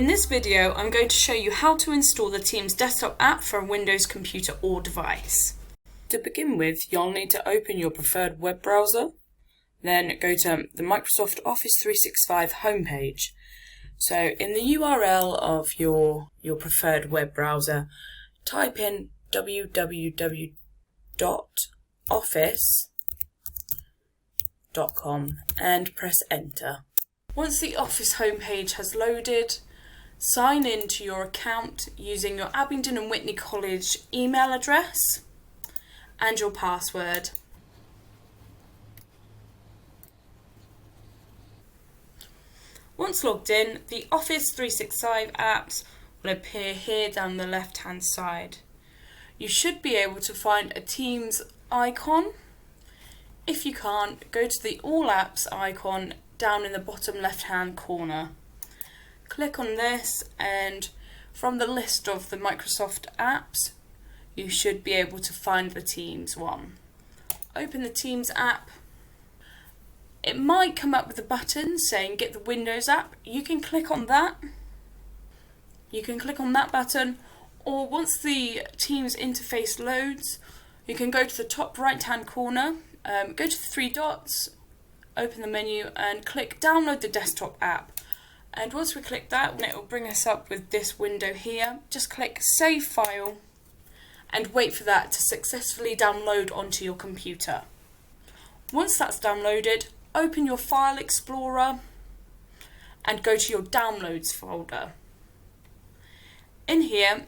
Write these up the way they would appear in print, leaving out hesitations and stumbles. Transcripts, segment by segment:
In this video, I'm going to show you how to install the Teams desktop app for a Windows computer or device. To begin with, you'll need to open your preferred web browser, then go to the Microsoft Office 365 homepage. So in the URL of your preferred web browser, type in www.office.com and press enter. Once the Office homepage has loaded, sign in to your account using your Abingdon and Whitney College email address and your password. Once logged in, the Office 365 apps will appear here down the left hand side. You should be able to find a Teams icon. If you can't, go to the All Apps icon down in the bottom left hand corner. Click on this, and from the list of the Microsoft apps, you should be able to find the Teams one. Open the Teams app. It might come up with a button saying get the Windows app. You can click on that. You can click on that button, or once the Teams interface loads, you can go to the top right hand corner, go to the three dots, open the menu and click download the desktop app. And once we click that, it will bring us up with this window here. Just click Save File and wait for that to successfully download onto your computer. Once that's downloaded, open your File Explorer and go to your Downloads folder. In here,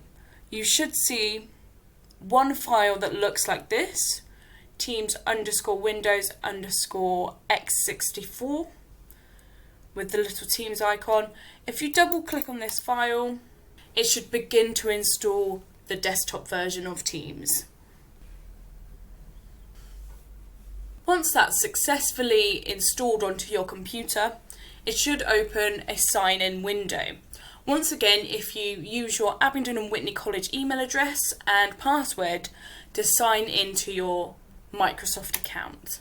you should see one file that looks like this, Teams_Windows_x64 with the little Teams icon. If you double click on this file, it should begin to install the desktop version of Teams. Once that's successfully installed onto your computer, it should open a sign-in window. Once again, if you use your Abingdon and Whitney College email address and password to sign into your Microsoft account.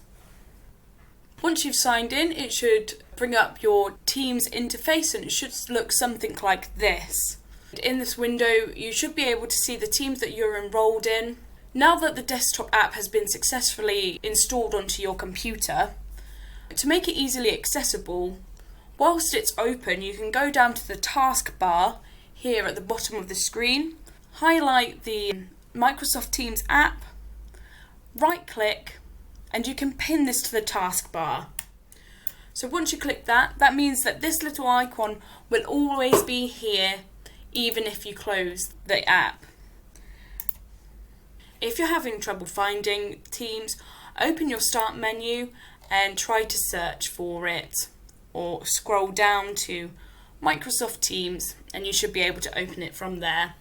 Once you've signed in, it should bring up your Teams interface and it should look something like this. In this window, you should be able to see the teams that you're enrolled in. Now that the desktop app has been successfully installed onto your computer, to make it easily accessible, whilst it's open, you can go down to the taskbar here at the bottom of the screen, highlight the Microsoft Teams app, right click, and you can pin this to the taskbar. So once you click that, that means that this little icon will always be here even if you close the app. If you're having trouble finding Teams, open your Start menu and try to search for it, or scroll down to Microsoft Teams and you should be able to open it from there.